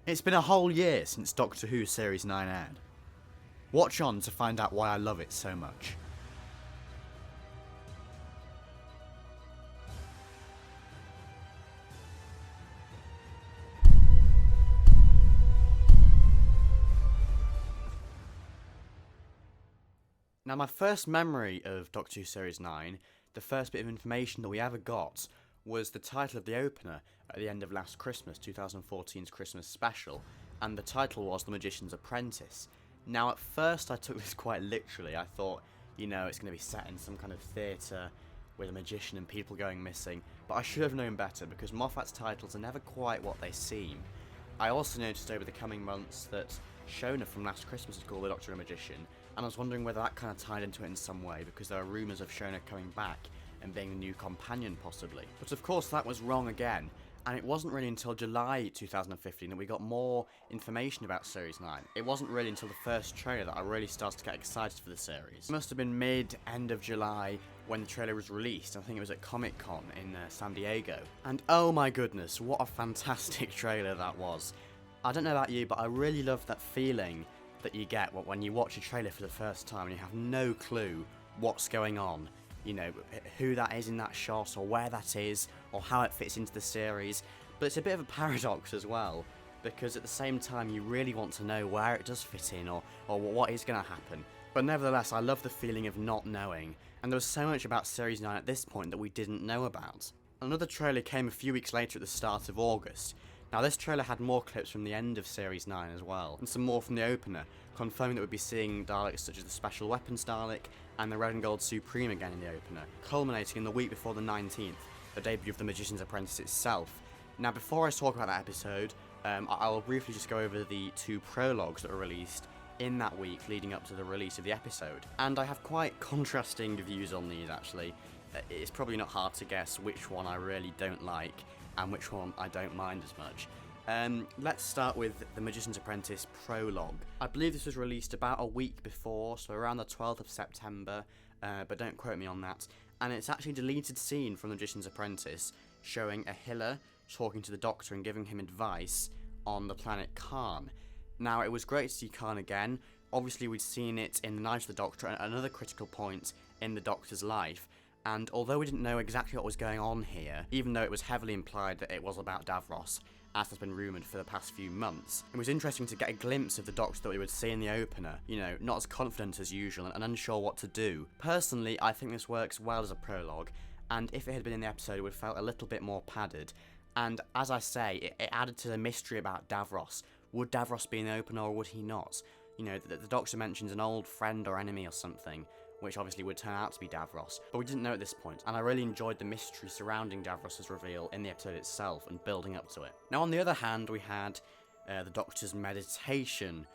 It's been a whole year since Doctor Who Series 9 aired. Watch on to find out why I love it so much. Now, my first memory of Doctor Who Series 9, the first bit of information that we ever got, was the title of the opener at the end of last Christmas, 2014's Christmas special, and the title was The Magicians Apprentice. Now, at first I took this quite literally. I thought, it's going to be set in some kind of theatre with a magician and people going missing, but I should have known better because Moffat's titles are never quite what they seem. I also noticed over the coming months that Shona from Last Christmas is called the Doctor and Magician, and I was wondering whether that kind of tied into it in some way, because there are rumours of Shona coming back and being the new companion possibly. But of course that was wrong again, and it wasn't really until July 2015 that we got more information about Series 9. It wasn't really until the first trailer that I really started to get excited for the series. It must have been end of July when the trailer was released. I think it was at Comic-Con in San Diego. And oh my goodness, what a fantastic trailer that was. I don't know about you, but I really love that feeling that you get when you watch a trailer for the first time and you have no clue what's going on. Who that is in that shot, or where that is, or how it fits into the series. But it's a bit of a paradox as well, because at the same time you really want to know where it does fit in, or what is going to happen. But nevertheless, I love the feeling of not knowing, and there was so much about Series 9 at this point that we didn't know about. Another trailer came a few weeks later at the start of August. Now, this trailer had more clips from the end of Series 9 as well, and some more from the opener, confirming that we'd be seeing Daleks such as the Special Weapons Dalek and the Red and Gold Supreme again in the opener, culminating in the week before the 19th, the debut of the Magicians Apprentice itself. Now, before I talk about that episode, I will briefly just go over the two prologues that were released in that week leading up to the release of the episode. And I have quite contrasting views on these, actually. It's probably not hard to guess which one I really don't like and which one I don't mind as much. Let's start with The Magician's Apprentice prologue. I believe this was released about a week before, so around the 12th of September, but don't quote me on that. And it's actually a deleted scene from The Magician's Apprentice, showing a Hiller talking to the Doctor and giving him advice on the planet Khan. Now, it was great to see Khan again. Obviously, we'd seen it in The Night of the Doctor, another critical point in the Doctor's life. And although we didn't know exactly what was going on here, even though it was heavily implied that it was about Davros, as has been rumoured for the past few months, it was interesting to get a glimpse of the Doctor that we would see in the opener, not as confident as usual and unsure what to do. Personally, I think this works well as a prologue, and if it had been in the episode, it would have felt a little bit more padded. And as I say, it added to the mystery about Davros. Would Davros be in the opener or would he not? The Doctor mentions an old friend or enemy or something, which obviously would turn out to be Davros, but we didn't know at this point, and I really enjoyed the mystery surrounding Davros' reveal in the episode itself and building up to it. Now, on the other hand, we had the Doctor's meditation,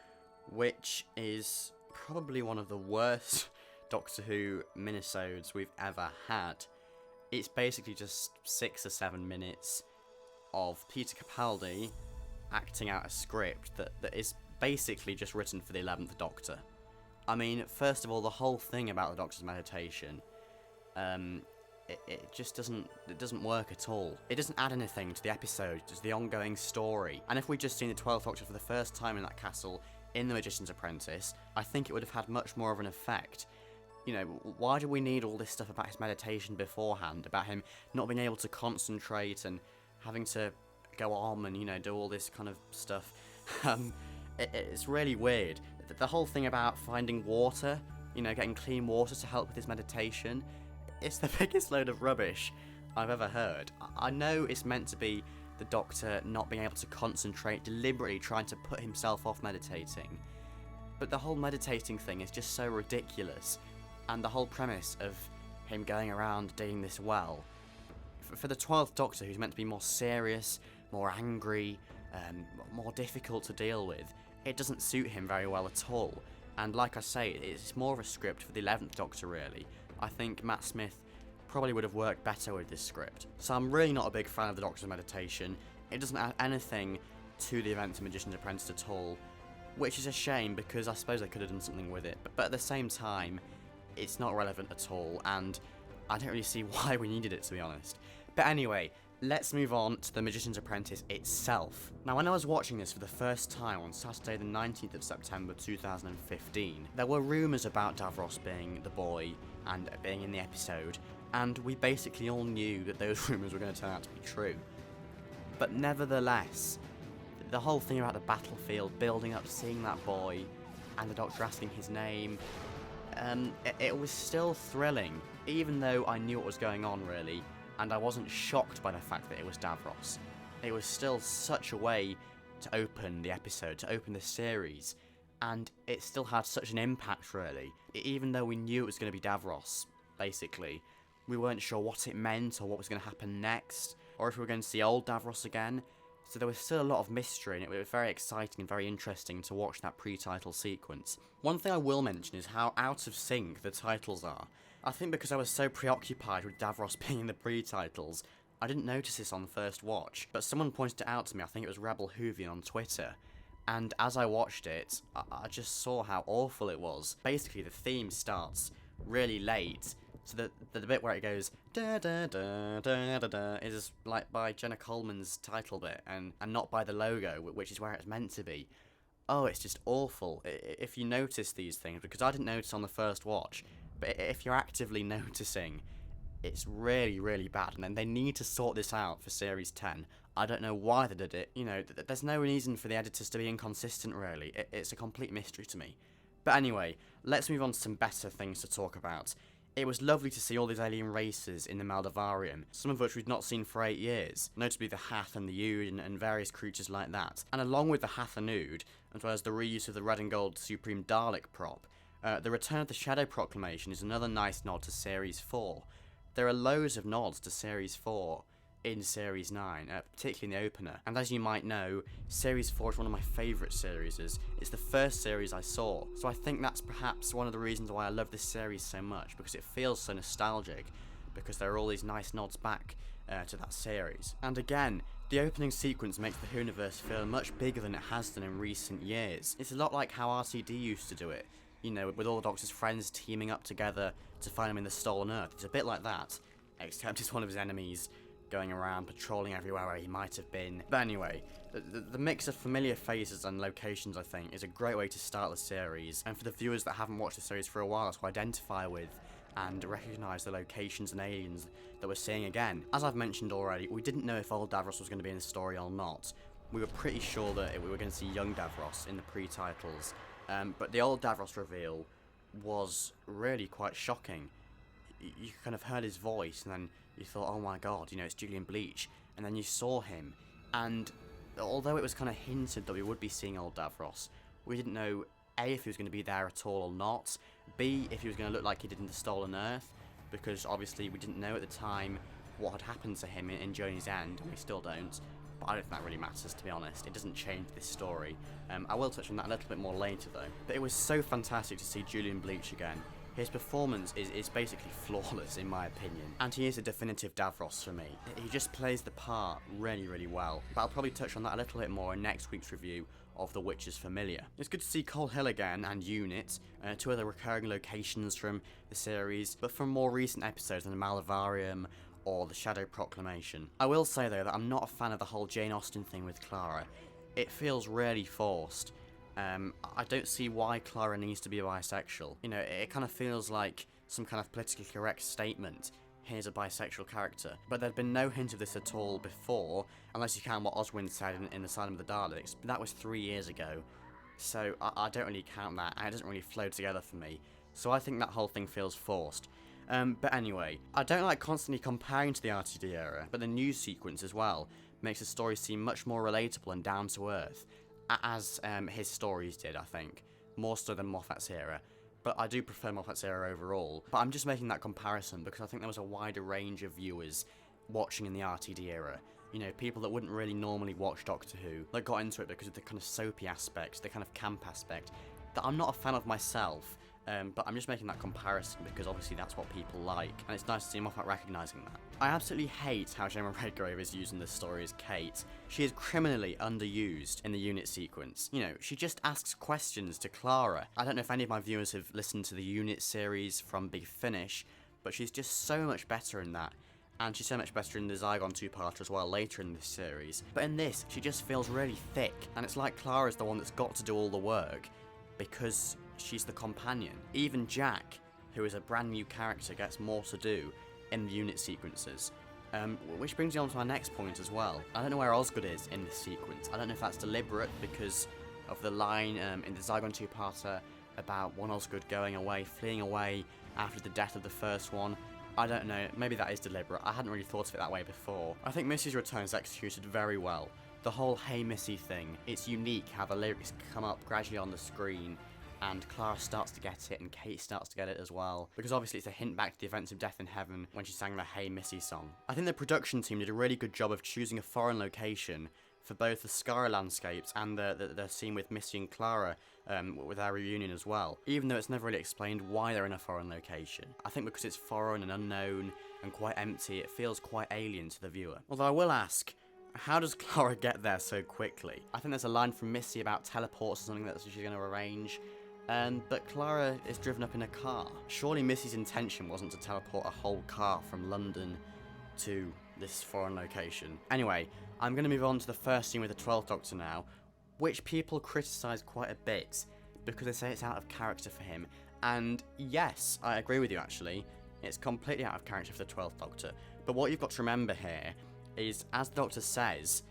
which is probably one of the worst Doctor Who minisodes we've ever had. It's basically just 6 or 7 minutes of Peter Capaldi acting out a script that is basically just written for the 11th Doctor. I mean, first of all, the whole thing about the Doctor's meditation, it just doesn't work at all. It doesn't add anything to the episode, to the ongoing story. And if we'd just seen the 12th Doctor for the first time in that castle in The Magician's Apprentice, I think it would have had much more of an effect. Why do we need all this stuff about his meditation beforehand, about him not being able to concentrate and having to go on and, do all this kind of stuff? It's really weird. The whole thing about finding water, getting clean water to help with his meditation, it's the biggest load of rubbish I've ever heard. I know it's meant to be the Doctor not being able to concentrate, deliberately trying to put himself off meditating, but the whole meditating thing is just so ridiculous, and the whole premise of him going around doing this well. For the 12th Doctor, who's meant to be more serious, more angry, more difficult to deal with, it doesn't suit him very well at all. And like I say, it's more of a script for the 11th Doctor, really. I think Matt Smith probably would have worked better with this script. So I'm really not a big fan of the Doctor's meditation. It doesn't add anything to the events of Magician's Apprentice at all, which is a shame because I suppose they could have done something with it. But at the same time, it's not relevant at all, and I don't really see why we needed it, to be honest. But anyway, let's move on to the Magicians Apprentice itself. Now, when I was watching this for the first time on Saturday the 19th of September 2015, there were rumours about Davros being the boy and being in the episode, and we basically all knew that those rumours were going to turn out to be true. But nevertheless, the whole thing about the battlefield, building up, seeing that boy, and the Doctor asking his name, it was still thrilling, even though I knew what was going on, really, and I wasn't shocked by the fact that it was Davros. It was still such a way to open the episode, to open the series, and it still had such an impact, really. Even though we knew it was going to be Davros, basically, we weren't sure what it meant or what was going to happen next, or if we were going to see old Davros again. So there was still a lot of mystery, and it was very exciting and very interesting to watch that pre-title sequence. One thing I will mention is how out of sync the titles are. I think because I was so preoccupied with Davros being in the pre-titles, I didn't notice this on the first watch, but someone pointed it out to me. I think it was Rebel Hoovian on Twitter, and as I watched it, I just saw how awful it was. Basically, the theme starts really late, so the bit where it goes da da da da da da is like by Jenna Coleman's title bit, and not by the logo, which is where it's meant to be. Oh, it's just awful. If you notice these things, because I didn't notice on the first watch, but if you're actively noticing, it's really, really bad, and then they need to sort this out for Series 10. I don't know why they did it. You know, there's no reason for the editors to be inconsistent, really. It's a complete mystery to me. But anyway, let's move on to some better things to talk about. It was lovely to see all these alien races in the Maldivarium, some of which we'd not seen for 8 years, notably the Hath and the Ood and various creatures like that. And along with the Hath and Ood, as well as the reuse of the red and gold Supreme Dalek prop, the return of the Shadow Proclamation is another nice nod to Series 4. There are loads of nods to Series 4 in Series 9, particularly in the opener. And as you might know, Series 4 is one of my favourite series. It's the first series I saw, so I think that's perhaps one of the reasons why I love this series so much, because it feels so nostalgic, because there are all these nice nods back to that series. And again, the opening sequence makes the Whoniverse feel much bigger than it has done in recent years. It's a lot like how RTD used to do it, you know, with all the Doctor's friends teaming up together to find him in the Stolen Earth. It's a bit like that, except it's one of his enemies going around patrolling everywhere where he might have been. But anyway, the mix of familiar faces and locations, I think, is a great way to start the series, and for the viewers that haven't watched the series for a while to identify with and recognise the locations and aliens that we're seeing again. As I've mentioned already, we didn't know if old Davros was going to be in the story or not. We were pretty sure that we were going to see young Davros in the pre-titles, but the old Davros reveal was really quite shocking. You kind of heard his voice, and then you thought, oh my god, you know, it's Julian Bleach. And then you saw him, and although it was kind of hinted that we would be seeing old Davros, we didn't know, A, if he was going to be there at all or not, B, if he was going to look like he did in the Stolen Earth, because obviously we didn't know at the time what had happened to him in Journey's End, and we still don't. But I don't think that really matters, to be honest. It doesn't change this story. I will touch on that a little bit more later, though. But it was so fantastic to see Julian Bleach again. His performance is basically flawless, in my opinion, and he is a definitive Davros for me. He just plays the part really, really well. But I'll probably touch on that a little bit more in next week's review of The Witcher's Familiar. It's good to see Cole Hill again, and Unit, two other recurring locations from the series, but from more recent episodes than the Maldivarium or the Shadow Proclamation. I will say, though, that I'm not a fan of the whole Jane Austen thing with Clara. It feels really forced. I don't see why Clara needs to be bisexual. You know, it kind of feels like some kind of politically correct statement. Here's a bisexual character. But there'd been no hint of this at all before, unless you count what Oswin said in Asylum of the Daleks, but that was 3 years ago. So I don't really count that, and it doesn't really flow together for me. So I think that whole thing feels forced. But anyway, I don't like constantly comparing to the RTD era, but the news sequence as well makes the story seem much more relatable and down to earth, as his stories did, I think, more so than Moffat's era. But I do prefer Moffat's era overall. But I'm just making that comparison because I think there was a wider range of viewers watching in the RTD era. You know, people that wouldn't really normally watch Doctor Who, that got into it because of the kind of soapy aspect, the kind of camp aspect, that I'm not a fan of myself. But I'm just making that comparison because obviously that's what people like, and it's nice to see Moffat recognising that. I absolutely hate how Gemma Redgrave is using this story as Kate. She is criminally underused in the Unit sequence. You know, she just asks questions to Clara. I don't know if any of my viewers have listened to the Unit series from Big Finish, but she's just so much better in that. and she's so much better in the Zygon two-parter as well later in this series. But in this, she just feels really thick, and it's like Clara's the one that's got to do all the work, because she's the companion. Even Jack, who is a brand new character, gets more to do in the unit sequences. Which brings me on to my next point as well. I don't know where Osgood is in this sequence. I don't know if that's deliberate because of the line in the Zygon two-parter about one Osgood going away, fleeing away after the death of the first one. I don't know, maybe that is deliberate. I hadn't really thought of it that way before. I think Missy's return is executed very well. The whole "Hey Missy" thing, it's unique how the lyrics come up gradually on the screen, and Clara starts to get it, and Kate starts to get it as well, because obviously it's a hint back to the events of Death in Heaven when she sang the "Hey Missy" song. I think the production team did a really good job of choosing a foreign location for both the Skaro landscapes and the scene with Missy and Clara with our reunion as well, even though it's never really explained why they're in a foreign location. I think because it's foreign and unknown and quite empty, it feels quite alien to the viewer. Although I will ask, how does Clara get there so quickly? I think there's a line from Missy about teleports or something that she's going to arrange, but Clara is driven up in a car. Surely Missy's intention wasn't to teleport a whole car from London to this foreign location. Anyway, I'm going to move on to the first scene with the 12th Doctor now, which people criticise quite a bit because they say it's out of character for him. And yes, I agree with you actually. It's completely out of character for the 12th Doctor. But what you've got to remember here is, as the Doctor says,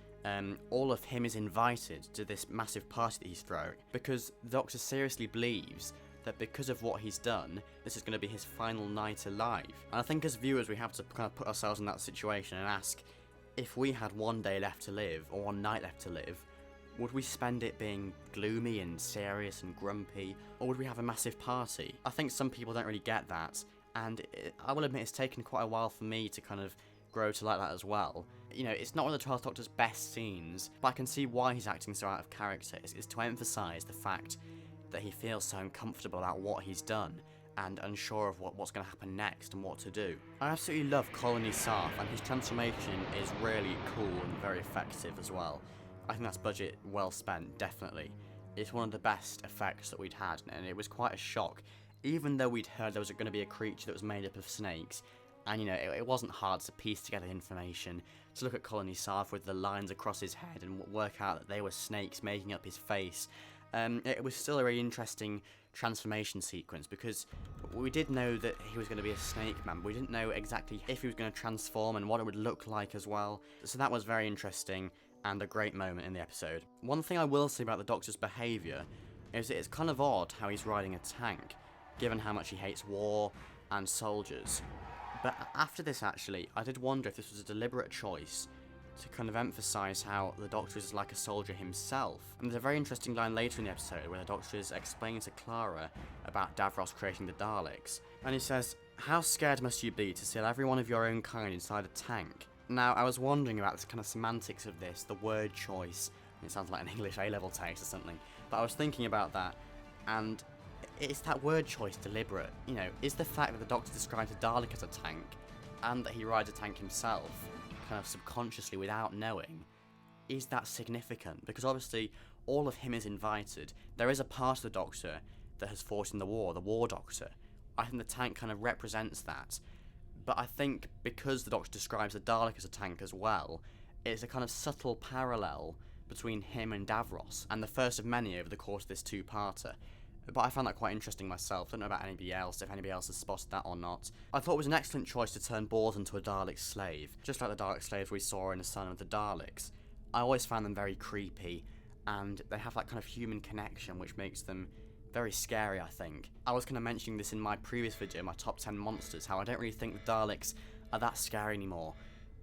all of him is invited to this massive party that he's throwing, because the Doctor seriously believes that because of what he's done, this is going to be his final night alive. And I think as viewers we have to kind of put ourselves in that situation and ask, if we had one day left to live, or one night left to live, would we spend it being gloomy and serious and grumpy, or would we have a massive party? I think some people don't really get that, and I will admit it's taken quite a while for me to kind of grow to like that as well. You know, it's not one of the 12th Doctor's best scenes, but I can see why he's acting so out of character. It's to emphasise the fact that he feels so uncomfortable about what he's done, and unsure of what's going to happen next and what to do. I absolutely love Colony Sarff, and his transformation is really cool and very effective as well. I think that's budget well spent, definitely. It's one of the best effects that we'd had, and it was quite a shock. Even though we'd heard there was going to be a creature that was made up of snakes, and you know, it wasn't hard to piece together information, to look at Colony Sarff with the lines across his head and work out that they were snakes making up his face. It was still a very interesting transformation sequence, because we did know that he was going to be a snake man, but we didn't know exactly if he was going to transform and what it would look like as well. So that was very interesting and a great moment in the episode. One thing I will say about the Doctor's behaviour is that it's kind of odd how he's riding a tank, given how much he hates war and soldiers. But after this actually, I did wonder if this was a deliberate choice to kind of emphasise how the Doctor is like a soldier himself. And there's a very interesting line later in the episode where the Doctor is explaining to Clara about Davros creating the Daleks. And he says, "How scared must you be to seal every one of your own kind inside a tank?" Now, I was wondering about the kind of semantics of this, the word choice. It sounds like an English A-level text or something. But I was thinking about that, and is that word choice deliberate? You know, is the fact that the Doctor describes a Dalek as a tank, and that he rides a tank himself, kind of subconsciously without knowing, is that significant? Because obviously all of him is invited. There is a part of the Doctor that has fought in the War Doctor. I think the tank kind of represents that. But I think because the Doctor describes the Dalek as a tank as well, it's a kind of subtle parallel between him and Davros, and the first of many over the course of this two-parter. But I found that quite interesting myself. I don't know about anybody else, if anybody else has spotted that or not. I thought it was an excellent choice to turn Bors into a Dalek slave, just like the Dalek slaves we saw in The Son of the Daleks. I always found them very creepy, and they have that kind of human connection which makes them very scary, I think. I was kind of mentioning this in my previous video, my top 10 monsters, how I don't really think the Daleks are that scary anymore,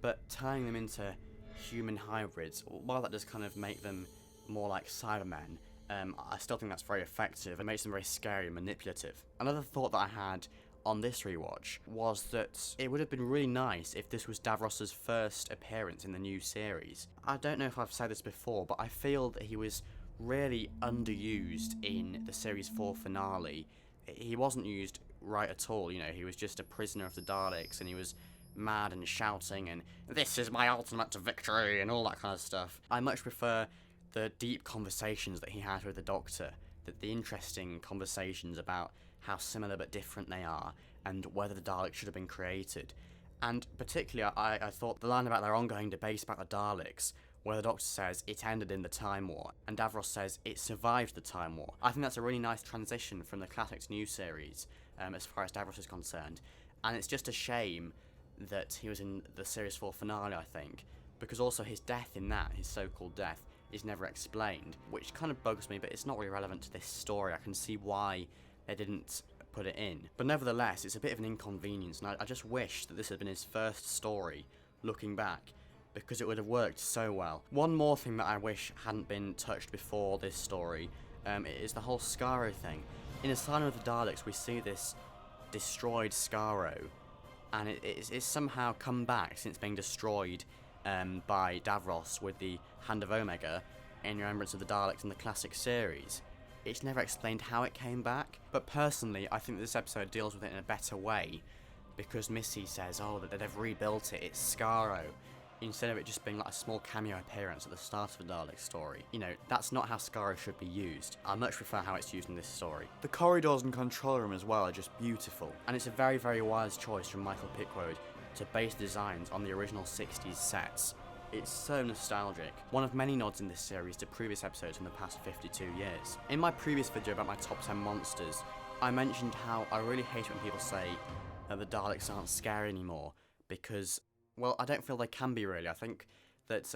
but turning them into human hybrids, while that does kind of make them more like Cybermen, I still think that's very effective. It makes them very scary and manipulative. Another thought that I had on this rewatch was that it would have been really nice if this was Davros's first appearance in the new series. I don't know if I've said this before, but I feel that he was really underused in the Series 4 finale. He wasn't used right at all, you know, he was just a prisoner of the Daleks, and he was mad and shouting and "this is my ultimate victory" and all that kind of stuff. I much prefer the deep conversations that he had with the Doctor, the interesting conversations about how similar but different they are, and whether the Daleks should have been created. And particularly, I thought the line about their ongoing debate about the Daleks, where the Doctor says it ended in the Time War, and Davros says it survived the Time War. I think that's a really nice transition from the classic to new series, as far as Davros is concerned. And it's just a shame that he was in the Series 4 finale, I think, because also his death in that, his so-called death, is never explained, which kind of bugs me, but it's not really relevant to this story. I can see why they didn't put it in. But nevertheless, it's a bit of an inconvenience, and I just wish that this had been his first story, looking back, because it would have worked so well. One more thing that I wish hadn't been touched before this story is the whole Skaro thing. In Asylum of the Daleks, we see this destroyed Skaro, and it's somehow come back since being destroyed by Davros with the Hand of Omega in remembrance of the Daleks in the classic series. It's never explained how it came back, but personally I think that this episode deals with it in a better way, because Missy says, oh, that they've rebuilt it, it's Skaro, instead of it just being like a small cameo appearance at the start of the Dalek story. You know, that's not how Skaro should be used. I much prefer how it's used in this story. The corridors and control room as well are just beautiful, and it's a very, very wise choice from Michael Pickwood to base designs on the original 60s sets. It's so nostalgic. One of many nods in this series to previous episodes from the past 52 years. In my previous video about my top 10 monsters, I mentioned how I really hate when people say that the Daleks aren't scary anymore, because, well, I don't feel they can be really. I think that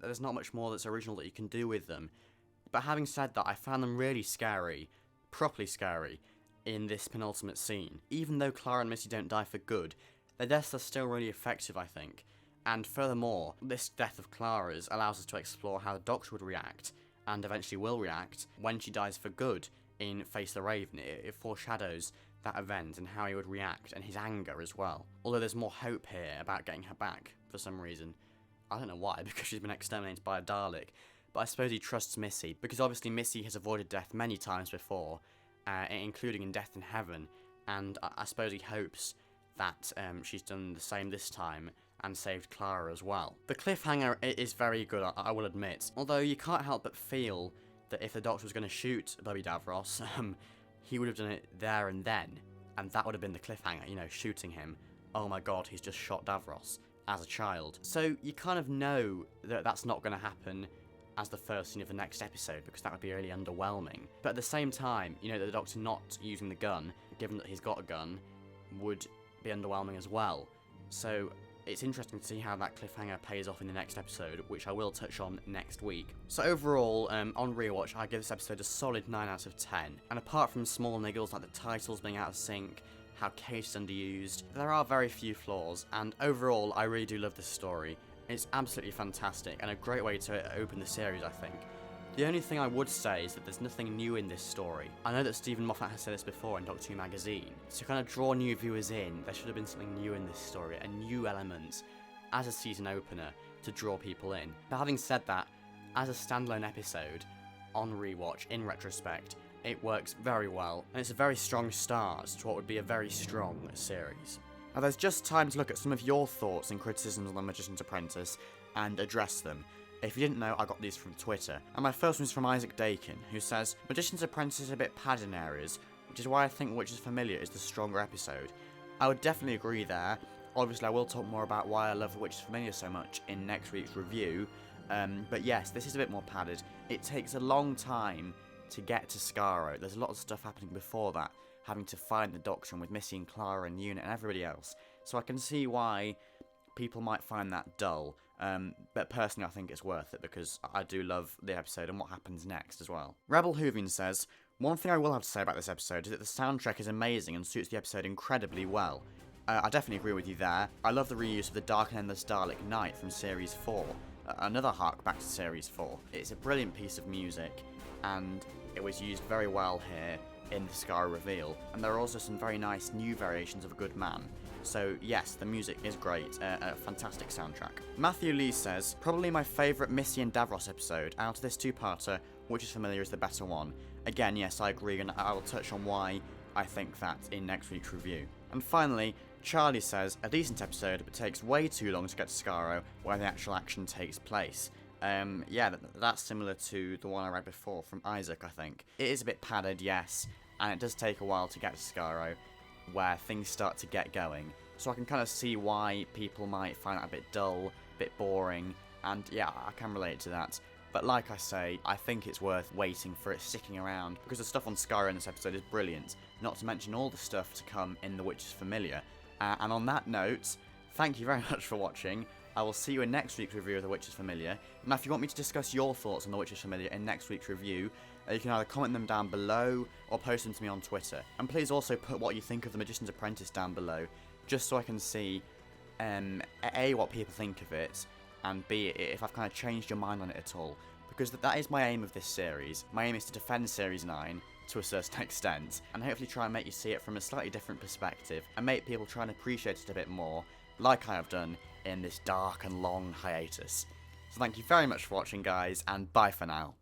there's not much more that's original that you can do with them. But having said that, I found them really scary, properly scary, in this penultimate scene. Even though Clara and Missy don't die for good, their deaths are still really effective, I think. And furthermore, this death of Clara's allows us to explore how the Doctor would react, and eventually will react, when she dies for good in Face the Raven. It foreshadows that event and how he would react, and his anger as well. Although there's more hope here about getting her back, for some reason. I don't know why, because she's been exterminated by a Dalek. But I suppose he trusts Missy, because obviously Missy has avoided death many times before, including in Death in Heaven, and I suppose he hopes that she's done the same this time, and saved Clara as well. The cliffhanger is very good, I will admit, although you can't help but feel that if the Doctor was going to shoot Bobby Davros, he would have done it there and then, and that would have been the cliffhanger, you know, shooting him. Oh my god, he's just shot Davros as a child. So you kind of know that that's not going to happen as the first scene of the next episode, because that would be really underwhelming. But at the same time, you know, that the Doctor not using the gun, given that he's got a gun, would be underwhelming as well. So it's interesting to see how that cliffhanger pays off in the next episode, which I will touch on next week. So overall, on rewatch, I give this episode a solid 9 out of 10. And apart from small niggles like the titles being out of sync, how Kate is underused, there are very few flaws, and overall, I really do love this story. It's absolutely fantastic, and a great way to open the series, I think. The only thing I would say is that there's nothing new in this story. I know that Stephen Moffat has said this before in Doctor Who magazine. To kind of draw new viewers in, there should have been something new in this story, a new element as a season opener to draw people in. But having said that, as a standalone episode, on rewatch, in retrospect, it works very well, and it's a very strong start to what would be a very strong series. Now there's just time to look at some of your thoughts and criticisms on The Magician's Apprentice and address them. If you didn't know, I got these from Twitter. And my first one is from Isaac Dakin, who says, Magician's Apprentice is a bit padded in areas, which is why I think Witches Familiar is the stronger episode. I would definitely agree there. Obviously, I will talk more about why I love The Witches Familiar so much in next week's review. But yes, this is a bit more padded. It takes a long time to get to Skaro. There's a lot of stuff happening before that, having to find the Doctor with Missy and Clara and Unit and everybody else. So I can see why people might find that dull. But personally, I think it's worth it because I do love the episode and what happens next as well. Rebel Hoovian says, one thing I will have to say about this episode is that the soundtrack is amazing and suits the episode incredibly well. I definitely agree with you there. I love the reuse of the Dark and Endless Dalek Night from Series 4. Another hark back to Series 4. It's a brilliant piece of music, and it was used very well here in the Skaro reveal. And there are also some very nice new variations of A Good Man. So yes, the music is great, a fantastic soundtrack. Matthew Lee says, probably my favourite Missy and Davros episode. Out of this two-parter, Witches Familiar is the better one. Again, yes, I agree, and I will touch on why I think that in next week's review. And finally, Charlie says, a decent episode, but takes way too long to get to Skaro, where the actual action takes place. Yeah, that's similar to the one I read before from Isaac, I think. It is a bit padded, yes, and it does take a while to get to Skaro, where things start to get going. so I can kind of see why people might find it a bit dull, a bit boring, and yeah, I can relate to that. But like I say, I think it's worth waiting for it sticking around, because the stuff on Skaro in this episode is brilliant, not to mention all the stuff to come in The Witch is Familiar. And on that note, thank you very much for watching. I will see you in next week's review of The Witch is Familiar. Now, if you want me to discuss your thoughts on The Witch is Familiar in next week's review, you can either comment them down below or post them to me on Twitter. And please also put what you think of The Magicians Apprentice down below, just so I can see, A, what people think of it, and B, if I've kind of changed your mind on it at all. Because that is my aim of this series. My aim is to defend Series 9 to a certain extent, and hopefully try and make you see it from a slightly different perspective, and make people try and appreciate it a bit more, like I have done in this dark and long hiatus. So thank you very much for watching, guys, and bye for now.